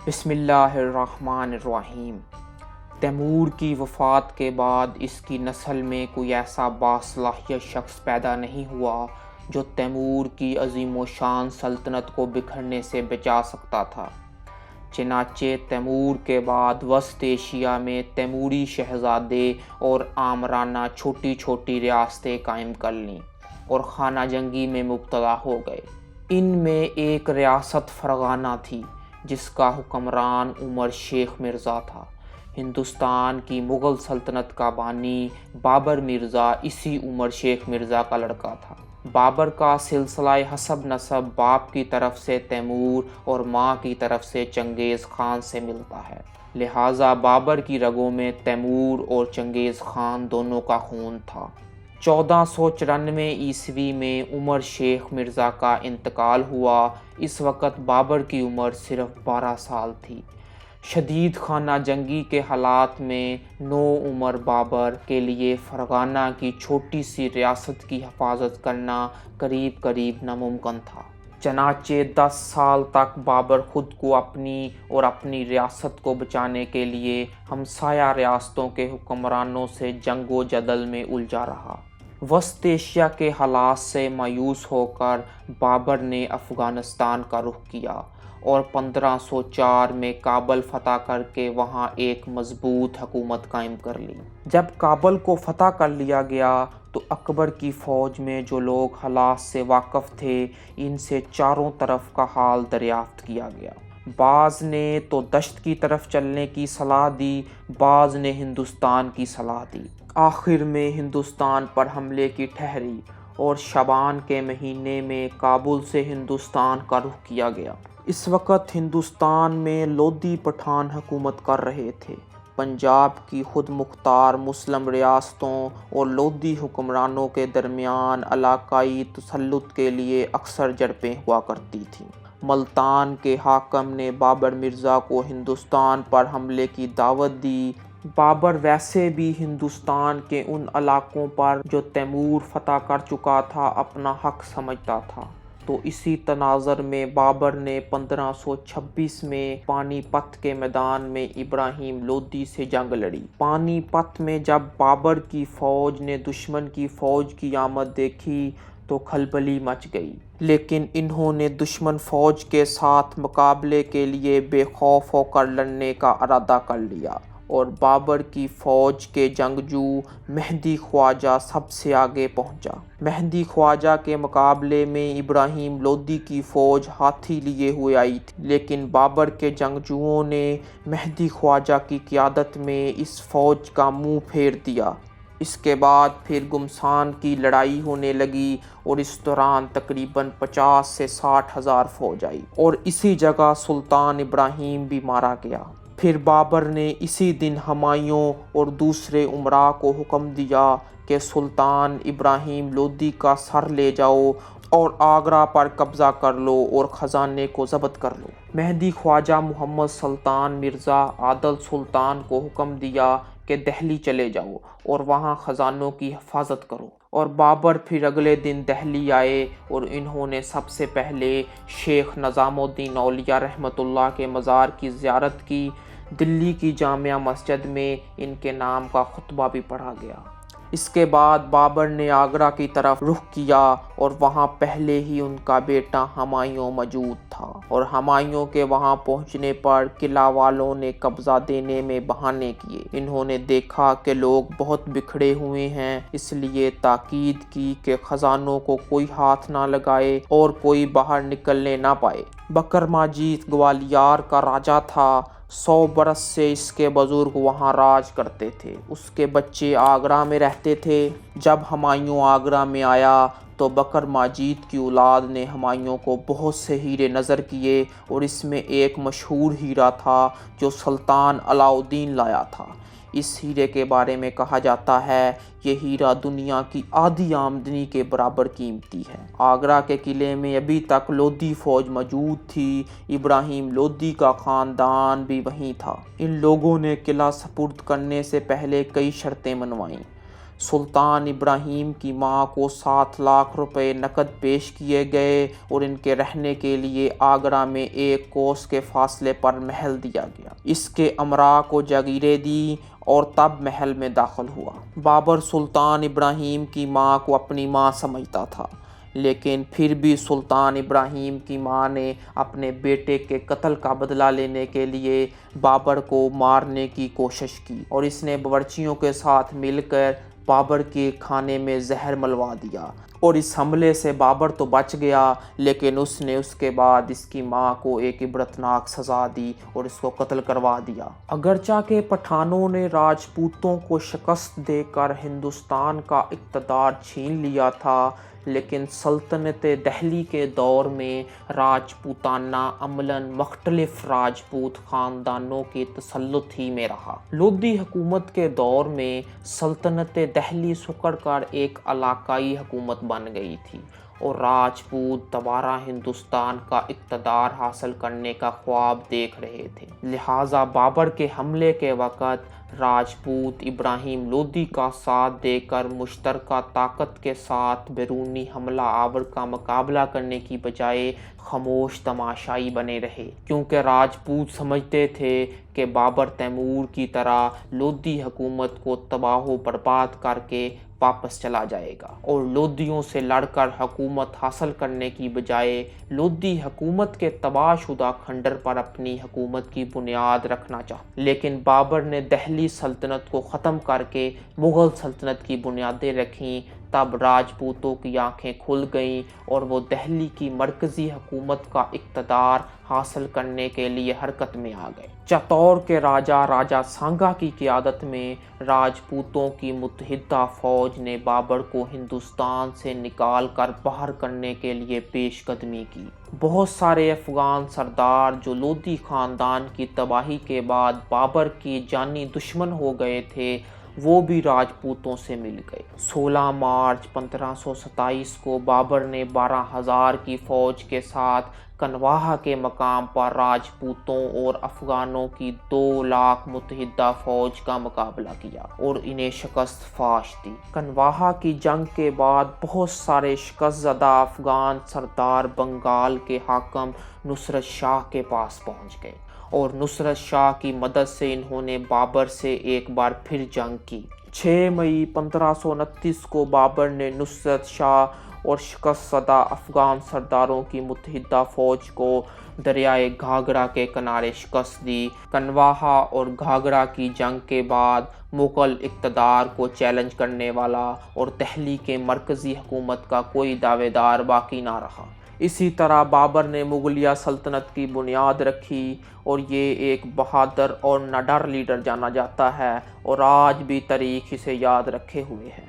بسم اللہ الرحمن الرحیم۔ تیمور کی وفات کے بعد اس کی نسل میں کوئی ایسا باصلاحیت شخص پیدا نہیں ہوا جو تیمور کی عظیم و شان سلطنت کو بکھرنے سے بچا سکتا تھا۔ چنانچہ تیمور کے بعد وسط ایشیا میں تیموری شہزادے اور آمرانہ چھوٹی چھوٹی ریاستیں قائم کر لیں اور خانہ جنگی میں مبتلا ہو گئے۔ ان میں ایک ریاست فرغانہ تھی جس کا حکمران عمر شیخ مرزا تھا۔ ہندوستان کی مغل سلطنت کا بانی بابر مرزا اسی عمر شیخ مرزا کا لڑکا تھا۔ بابر کا سلسلہ حسب نسب باپ کی طرف سے تیمور اور ماں کی طرف سے چنگیز خان سے ملتا ہے، لہٰذا بابر کی رگوں میں تیمور اور چنگیز خان دونوں کا خون تھا۔ 1494 عیسوی میں عمر شیخ مرزا کا انتقال ہوا۔ اس وقت بابر کی عمر صرف 12 سال تھی۔ شدید خانہ جنگی کے حالات میں نو عمر بابر کے لیے فرغانہ کی چھوٹی سی ریاست کی حفاظت کرنا قریب ناممکن تھا۔ چنانچہ 10 سال تک بابر خود کو اپنی اور اپنی ریاست کو بچانے کے لیے ہمسایہ ریاستوں کے حکمرانوں سے جنگ و جدل میں الجھا رہا۔ وسط ایشیا کے حالات سے مایوس ہو کر بابر نے افغانستان کا رخ کیا اور 1504 میں کابل فتح کر کے وہاں ایک مضبوط حکومت قائم کر لی۔ جب کابل کو فتح کر لیا گیا تو اکبر کی فوج میں جو لوگ حالات سے واقف تھے ان سے چاروں طرف کا حال دریافت کیا گیا۔ بعض نے تو دشت کی طرف چلنے کی صلاح دی، بعض نے ہندوستان کی صلاح دی۔ آخر میں ہندوستان پر حملے کی ٹھہری اور شعبان کے مہینے میں کابل سے ہندوستان کا رخ کیا گیا۔ اس وقت ہندوستان میں لودھی پٹھان حکومت کر رہے تھے۔ پنجاب کی خود مختار مسلم ریاستوں اور لودھی حکمرانوں کے درمیان علاقائی تسلط کے لیے اکثر جھڑپیں ہوا کرتی تھیں۔ ملتان کے حاکم نے بابر مرزا کو ہندوستان پر حملے کی دعوت دی۔ بابر ویسے بھی ہندوستان کے ان علاقوں پر جو تیمور فتح کر چکا تھا اپنا حق سمجھتا تھا، تو اسی تناظر میں بابر نے 1526 میں پانی پت کے میدان میں ابراہیم لودھی سے جنگ لڑی۔ پانی پت میں جب بابر کی فوج نے دشمن کی فوج کی آمد دیکھی تو کھلبلی مچ گئی، لیکن انہوں نے دشمن فوج کے ساتھ مقابلے کے لیے بے خوف ہو کر لڑنے کا ارادہ کر لیا اور بابر کی فوج کے جنگجو مہدی خواجہ سب سے آگے پہنچا۔ مہدی خواجہ کے مقابلے میں ابراہیم لودھی کی فوج ہاتھی لیے ہوئے آئی تھی، لیکن بابر کے جنگجوؤں نے مہدی خواجہ کی قیادت میں اس فوج کا منہ پھیر دیا۔ اس کے بعد پھر گمسان کی لڑائی ہونے لگی اور اس دوران تقریباً 50 سے 60 ہزار فوج آئی اور اسی جگہ سلطان ابراہیم بھی مارا گیا۔ پھر بابر نے اسی دن ہمایوں اور دوسرے امراء کو حکم دیا کہ سلطان ابراہیم لودھی کا سر لے جاؤ اور آگرہ پر قبضہ کر لو اور خزانے کو ضبط کر لو۔ مہدی خواجہ محمد سلطان مرزا عادل سلطان کو حکم دیا کہ دہلی چلے جاؤ اور وہاں خزانوں کی حفاظت کرو، اور بابر پھر اگلے دن دہلی آئے اور انہوں نے سب سے پہلے شیخ نظام الدین اولیاء رحمۃ اللہ کے مزار کی زیارت کی۔ دلی کی جامع مسجد میں ان کے نام کا خطبہ بھی پڑھا گیا۔ اس کے بعد بابر نے آگرہ کی طرف رخ کیا اور وہاں پہلے ہی ان کا بیٹا ہمایوں موجود تھا، اور ہمایوں کے وہاں پہنچنے پر قلعہ والوں نے قبضہ دینے میں بہانے کیے۔ انہوں نے دیکھا کہ لوگ بہت بکھڑے ہوئے ہیں، اس لیے تاکید کی کہ خزانوں کو کوئی ہاتھ نہ لگائے اور کوئی باہر نکلنے نہ پائے۔ بکر ماجید گوالیار کا راجا تھا۔ 100 برس سے اس کے بزرگ وہاں راج کرتے تھے۔ اس کے بچے آگرہ میں رہتے تھے۔ جب ہمایوں آگرہ میں آیا تو بکر ماجید کی اولاد نے ہمایوں کو بہت سے ہیرے نظر کیے، اور اس میں ایک مشہور ہیرا تھا جو سلطان علاء الدین لایا تھا۔ اس ہیرے کے بارے میں کہا جاتا ہے یہ ہیرا دنیا کی آدھی آمدنی کے برابر قیمتی ہے۔ آگرہ کے قلعے میں ابھی تک لودھی فوج موجود تھی۔ ابراہیم لودھی کا خاندان بھی وہیں تھا۔ ان لوگوں نے قلعہ سپرد کرنے سے پہلے کئی شرطیں منوائیں۔ سلطان ابراہیم کی ماں کو 7 لاکھ روپے نقد پیش کیے گئے اور ان کے رہنے کے لیے آگرہ میں 1 کوس کے فاصلے پر محل دیا گیا۔ اس کے امراء کو جاگیریں دی اور تب محل میں داخل ہوا۔ بابر سلطان ابراہیم کی ماں کو اپنی ماں سمجھتا تھا، لیکن پھر بھی سلطان ابراہیم کی ماں نے اپنے بیٹے کے قتل کا بدلہ لینے کے لیے بابر کو مارنے کی کوشش کی اور اس نے باورچیوں کے ساتھ مل کر بابر کے کھانے میں زہر ملوا دیا، اور اس حملے سے بابر تو بچ گیا، لیکن اس نے اس کے بعد اس کی ماں کو ایک عبرتناک سزا دی اور اس کو قتل کروا دیا۔ اگرچہ کہ پٹھانوں نے راجپوتوں کو شکست دے کر ہندوستان کا اقتدار چھین لیا تھا، لیکن سلطنت دہلی کے دور میں راجپوتانہ عملاً مختلف راجپوت خاندانوں کے تسلط ہی میں رہا۔ لودھی حکومت کے دور میں سلطنت دہلی سکڑ کر ایک علاقائی حکومت بن گئی تھی اور راجپوت دوبارہ ہندوستان کا اقتدار حاصل کرنے کا خواب دیکھ رہے تھے۔ لہٰذا بابر کے حملے کے وقت راجپوت ابراہیم لودھی کا ساتھ دے کر مشترکہ طاقت کے ساتھ بیرونی حملہ آور کا مقابلہ کرنے کی بجائے خاموش تماشائی بنے رہے، کیونکہ راجپوت سمجھتے تھے کہ بابر تیمور کی طرح لودھی حکومت کو تباہ و برباد کر کے واپس چلا جائے گا، اور لودھیوں سے لڑ کر حکومت حاصل کرنے کی بجائے لودھی حکومت کے تباہ شدہ کھنڈر پر اپنی حکومت کی بنیاد رکھنا چاہتا۔ لیکن بابر نے دہلی سلطنت کو ختم کر کے مغل سلطنت کی بنیادیں رکھیں۔ تب راجپوتوں کی آنکھیں کھل گئیں اور وہ دہلی کی مرکزی حکومت کا اقتدار حاصل کرنے کے لیے حرکت میں آ گئے۔ چتور کے راجا سانگا کی قیادت میں راجپوتوں کی متحدہ فوج نے بابر کو ہندوستان سے نکال کر باہر کرنے کے لیے پیش قدمی کی۔ بہت سارے افغان سردار جو لودھی خاندان کی تباہی کے بعد بابر کی جانی دشمن ہو گئے تھے، وہ بھی راجپوتوں سے مل گئے۔ 16 مارچ 1527 کو بابر نے 12,000 کی فوج کے ساتھ کنواہا کے مقام پر راجپوتوں اور افغانوں کی 2 لاکھ متحدہ فوج کا مقابلہ کیا اور انہیں شکست فاش دی۔ کنواہا کی جنگ کے بعد بہت سارے شکست زدہ افغان سردار بنگال کے حاکم نصرت شاہ کے پاس پہنچ گئے اور نصرت شاہ کی مدد سے انہوں نے بابر سے ایک بار پھر جنگ کی۔ 6 مئی 1529 کو بابر نے نصرت شاہ اور شکست زدہ افغان سرداروں کی متحدہ فوج کو دریائے گھاگھرا کے کنارے شکست دی۔ کنواہا اور گھاگھرا کی جنگ کے بعد مغل اقتدار کو چیلنج کرنے والا اور دہلی کے مرکزی حکومت کا کوئی دعوے دار باقی نہ رہا۔ اسی طرح بابر نے مغلیہ سلطنت کی بنیاد رکھی اور یہ ایک بہادر اور نڈر لیڈر جانا جاتا ہے اور آج بھی تاریخ اسے یاد رکھے ہوئے ہے۔